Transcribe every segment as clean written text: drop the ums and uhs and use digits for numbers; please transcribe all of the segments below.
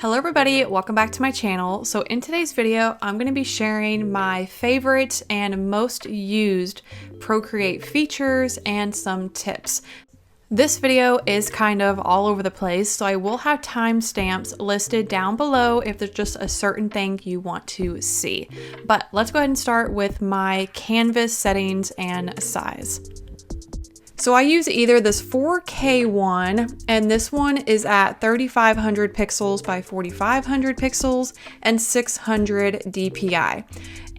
Hello everybody, welcome back to my channel. So in today's video, I'm going to be sharing my favorite and most used Procreate features and some tips. This video is kind of all over the place, so I will have timestamps listed down below if there's just a certain thing you want to see. But let's go ahead and start with my canvas settings and size. So I use either this 4K one, and this one is at 3500 pixels by 4500 pixels and 600 DPI.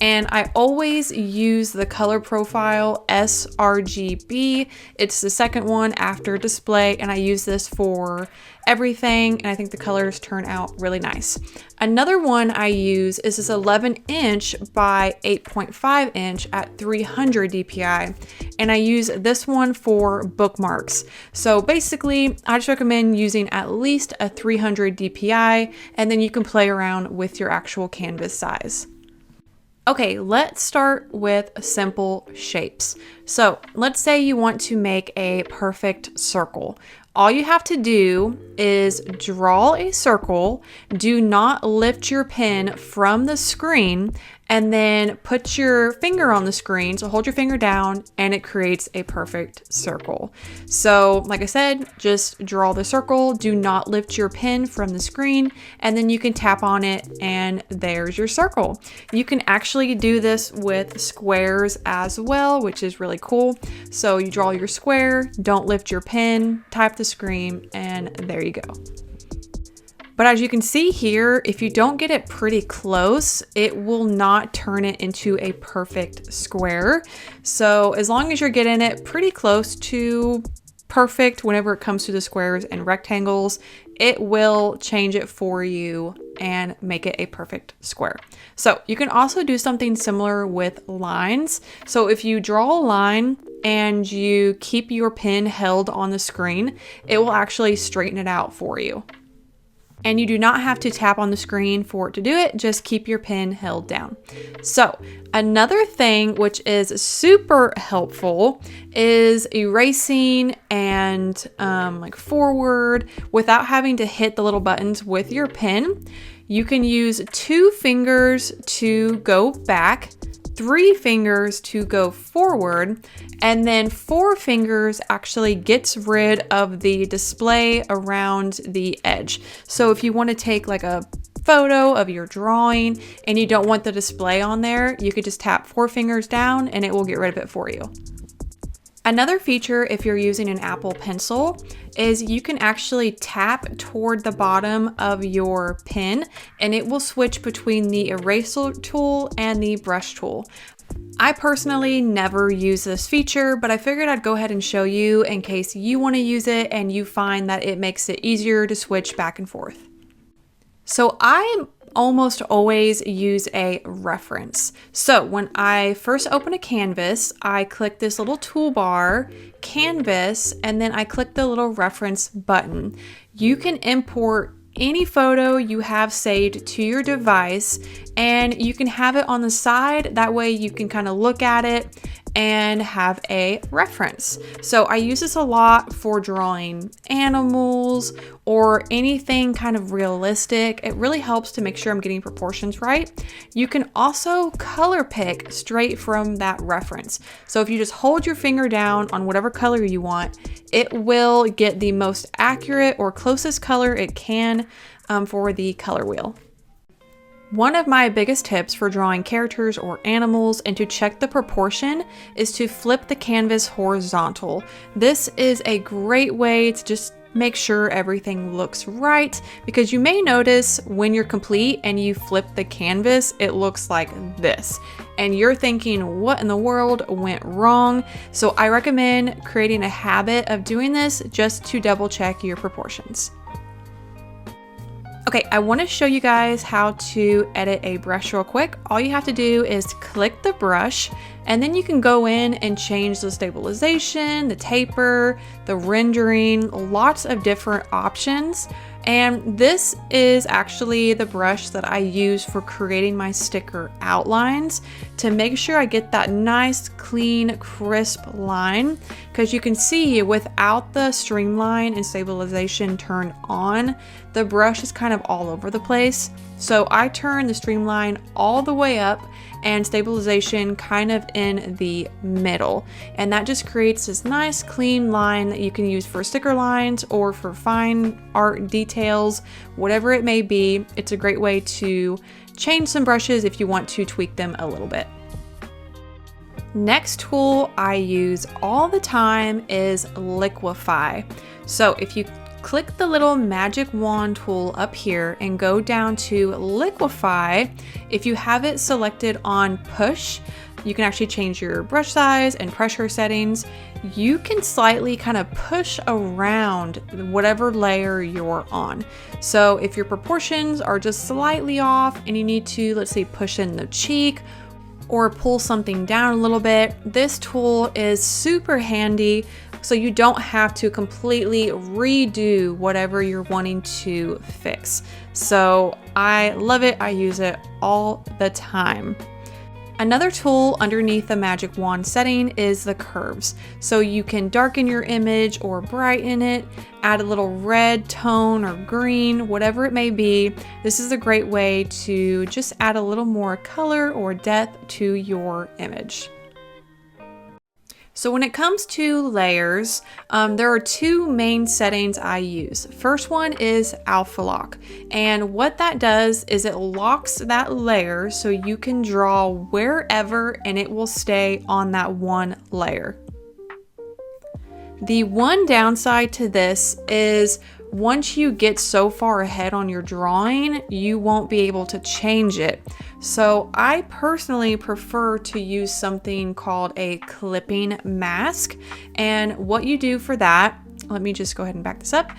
And I always use the color profile sRGB. It's the second one after display, and I use this for everything, and I think the colors turn out really nice. Another one I use is this 11-inch by 8.5 inch at 300 DPI, and I use this one for bookmarks. So basically, I just recommend using at least a 300 DPI, and then you can play around with your actual canvas size. Okay, let's start with simple shapes. So let's say you want to make a perfect circle. All you have to do is draw a circle, do not lift your pen from the screen, and then put your finger on the screen. So hold your finger down and it creates a perfect circle. So like I said, just draw the circle, do not lift your pen from the screen, and then you can tap on it and there's your circle. You can actually do this with squares as well, which is really cool. So you draw your square, don't lift your pen, type the screen, and there you go. But as you can see here, if you don't get it pretty close, it will not turn it into a perfect square. So as long as you're getting it pretty close to perfect whenever it comes to the squares and rectangles, it will change it for you and make it a perfect square. So you can also do something similar with lines. So if you draw a line and you keep your pen held on the screen, it will actually straighten it out for you. And you do not have to tap on the screen for it to do it, just keep your pen held down. So another thing which is super helpful is erasing and like forward without having to hit the little buttons with your pen. You can use 2 fingers to go back, 3 fingers to go forward, and then 4 fingers actually gets rid of the display around the edge. So if you want to take like a photo of your drawing and you don't want the display on there, you could just tap 4 fingers down and it will get rid of it for you. Another feature, if you're using an Apple Pencil, is you can actually tap toward the bottom of your pen and it will switch between the eraser tool and the brush tool. I personally never use this feature, but I figured I'd go ahead and show you in case you want to use it and you find that it makes it easier to switch back and forth. So I almost always use a reference. So when I first open a canvas, I click this little toolbar, canvas, and then I click the little reference button. You can import any photo you have saved to your device and you can have it on the side. That way you can kind of look at it and have a reference. So I use this a lot for drawing animals or anything kind of realistic. It really helps to make sure I'm getting proportions right. You can also color pick straight from that reference. So if you just hold your finger down on whatever color you want, it will get the most accurate or closest color it can for the color wheel. One of my biggest tips for drawing characters or animals and to check the proportion is to flip the canvas horizontal. This is a great way to just make sure everything looks right, because you may notice when you're complete and you flip the canvas, it looks like this. And you're thinking, what in the world went wrong? So I recommend creating a habit of doing this just to double check your proportions. Okay, I want to show you guys how to edit a brush real quick. All you have to do is click the brush and then you can go in and change the stabilization, the taper, the rendering, lots of different options. And this is actually the brush that I use for creating my sticker outlines. to make sure I get that nice, clean, crisp line, because you can see without the streamline and stabilization turned on, the brush is kind of all over the place. So I turn the streamline all the way up and stabilization kind of in the middle. And that just creates this nice clean line that you can use for sticker lines or for fine art details, whatever it may be. It's a great way to change some brushes if you want to tweak them a little bit. Next tool I use all the time is Liquify. So if you click the little magic wand tool up here and go down to Liquify, if you have it selected on push, you can actually change your brush size and pressure settings. You can slightly kind of push around whatever layer you're on. So if your proportions are just slightly off and you need to, let's say, push in the cheek or pull something down a little bit, this tool is super handy, so you don't have to completely redo whatever you're wanting to fix. So I love it. I use it all the time. Another tool underneath the magic wand setting is the curves. So you can darken your image or brighten it, add a little red tone or green, whatever it may be. This is a great way to just add a little more color or depth to your image. So when it comes to layers, there are two main settings I use. First one is alpha lock, and what that does is it locks that layer so you can draw wherever and it will stay on that one layer. The one downside to this is once you get so far ahead on your drawing, you won't be able to change it. So I personally prefer to use something called a clipping mask. And what you do for that, let me just go ahead and back this up.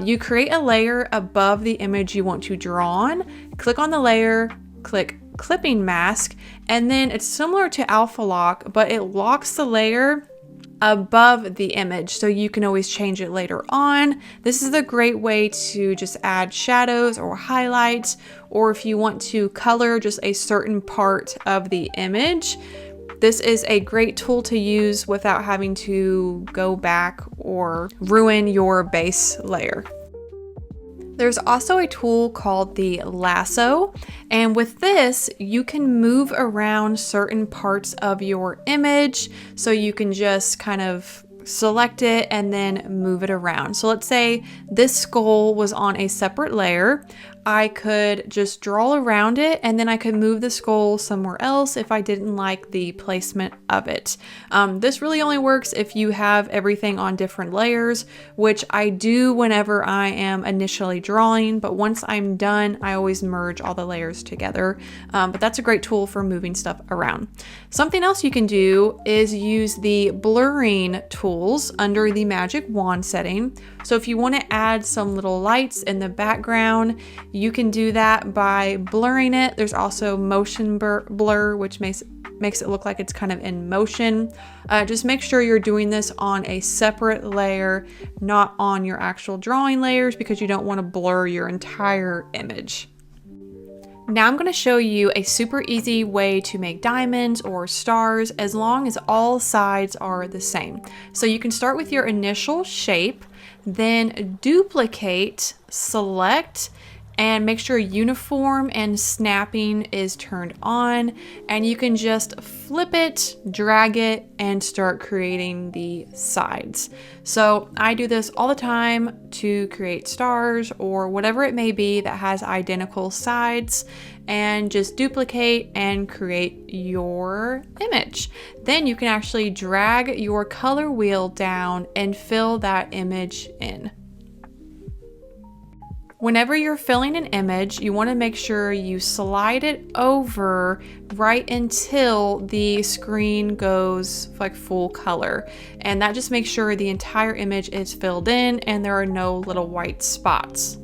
You create a layer above the image you want to draw on, click on the layer, click clipping mask, and then it's similar to alpha lock, but it locks the layer above the image, so you can always change it later on. This is a great way to just add shadows or highlights, or if you want to color just a certain part of the image. This is a great tool to use without having to go back or ruin your base layer. There's also a tool called the Lasso, and with this you can move around certain parts of your image, so you can just kind of select it and then move it around. So let's say this skull was on a separate layer. I could just draw around it and then I could move the skull somewhere else if I didn't like the placement of it. This really only works if you have everything on different layers, which I do whenever I am initially drawing, but once I'm done, I always merge all the layers together. But that's a great tool for moving stuff around. Something else you can do is use the blurring tools under the magic wand setting. So if you want to add some little lights in the background, you can do that by blurring it. There's also motion blur, which makes it look like it's kind of in motion. Just make sure you're doing this on a separate layer, not on your actual drawing layers, because you don't want to blur your entire image. Now I'm going to show you a super easy way to make diamonds or stars as long as all sides are the same. So you can start with your initial shape, then duplicate, select, and make sure uniform and snapping is turned on, and you can just flip it, drag it, and start creating the sides. So I do this all the time to create stars or whatever it may be that has identical sides, and just duplicate and create your image. Then you can actually drag your color wheel down and fill that image in. Whenever you're filling an image, you want to make sure you slide it over right until the screen goes like full color. And that just makes sure the entire image is filled in and there are no little white spots.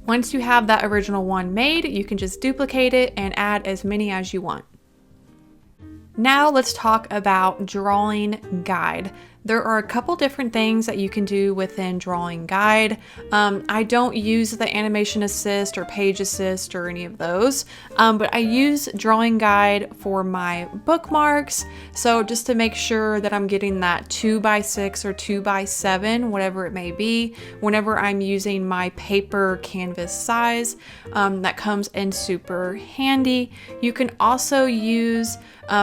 Once you have that original one made, you can just duplicate it and add as many as you want. Now let's talk about drawing guide. There are a couple different things that you can do within Drawing Guide. I don't use the Animation Assist or Page Assist or any of those, but I use Drawing Guide for my bookmarks. So just to make sure that I'm getting that 2x6 or 2x7, whatever it may be, whenever I'm using my paper canvas size, that comes in super handy. You can also use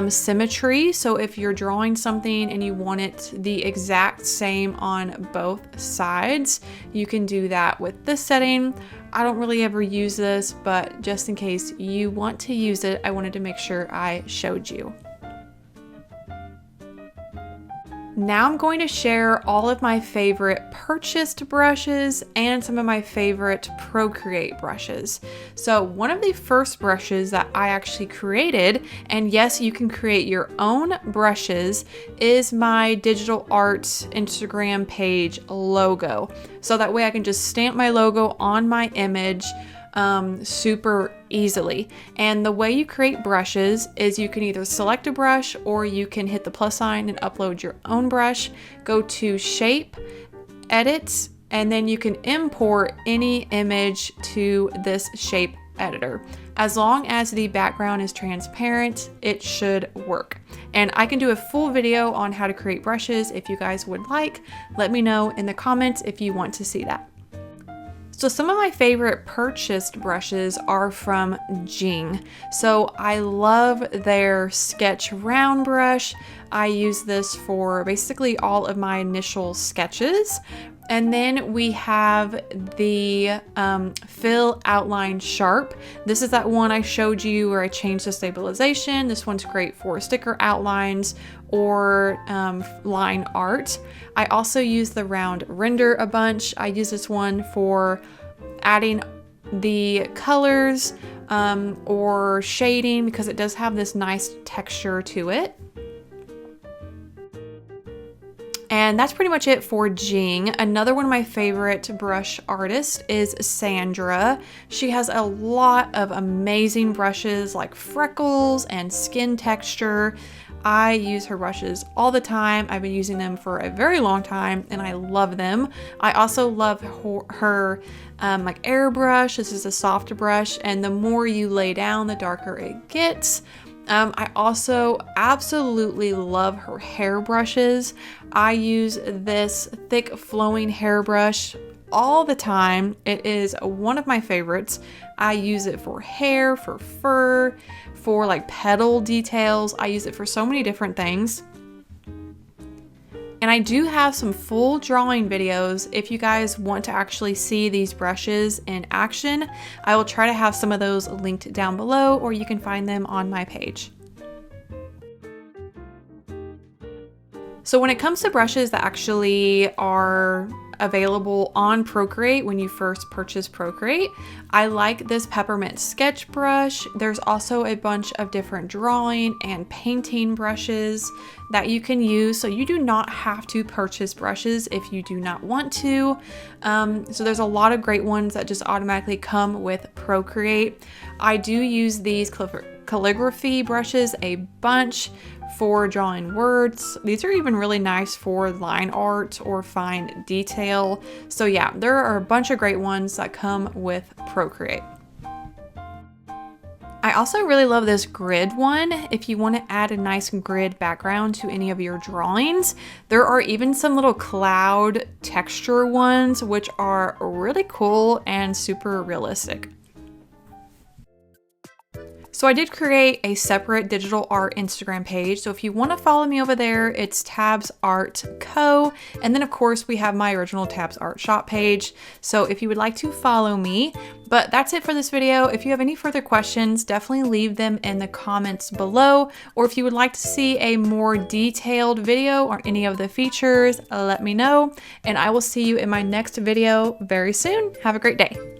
symmetry. So if you're drawing something and you want it the exact same on both sides, you can do that with this setting. I don't really ever use this, but just in case you want to use it, I wanted to make sure I showed you. Now I'm going to share all of my favorite purchased brushes and some of my favorite Procreate brushes. So one of the first brushes that I actually created, and yes, you can create your own brushes, is my digital art Instagram page logo. So that way I can just stamp my logo on my image super easily. And the way you create brushes is you can either select a brush or you can hit the plus sign and upload your own brush. Go to Shape, Edit, and then you can import any image to this shape editor. As long as the background is transparent, it should work. And I can do a full video on how to create brushes if you guys would like. Let me know in the comments if you want to see that. So some of my favorite purchased brushes are from Jing. So I love their Sketch Round brush. I use this for basically all of my initial sketches. And then we have the Fill Outline Sharp. This is that one I showed you where I changed the stabilization. This one's great for sticker outlines or line art. I also use the Round Render a bunch. I use this one for adding the colors or shading because it does have this nice texture to it. And that's pretty much it for Jing. Another one of my favorite brush artists is Sandra. She has a lot of amazing brushes like freckles and skin texture. I use her brushes all the time. I've been using them for a very long time and I love them. I also love her like airbrush. This is a soft brush, and the more you lay down, the darker it gets. I also absolutely love her hair brushes. I use this thick flowing hairbrush all the time. It is one of my favorites. I use it for hair, for fur, for like petal details. I use it for so many different things. And I do have some full drawing videos. If you guys want to actually see these brushes in action, I will try to have some of those linked down below, or you can find them on my page. So when it comes to brushes that actually are available on Procreate when you first purchase Procreate, I like this peppermint sketch brush. There's also a bunch of different drawing and painting brushes that you can use, so you do not have to purchase brushes if you do not want to. So there's a lot of great ones that just automatically come with Procreate. I do use these calligraphy brushes a bunch for drawing words. These are even really nice for line art or fine detail. So yeah, there are a bunch of great ones that come with Procreate. I also really love this grid one. If you want to add a nice grid background to any of your drawings, there are even some little cloud texture ones, which are really cool and super realistic. So I did create a separate digital art Instagram page. So if you want to follow me over there, it's Tabs Art Co. And then of course we have my original Tabs Art Shop page. So if you would like to follow me, but that's it for this video. If you have any further questions, definitely leave them in the comments below. Or if you would like to see a more detailed video on any of the features, let me know. And I will see you in my next video very soon. Have a great day.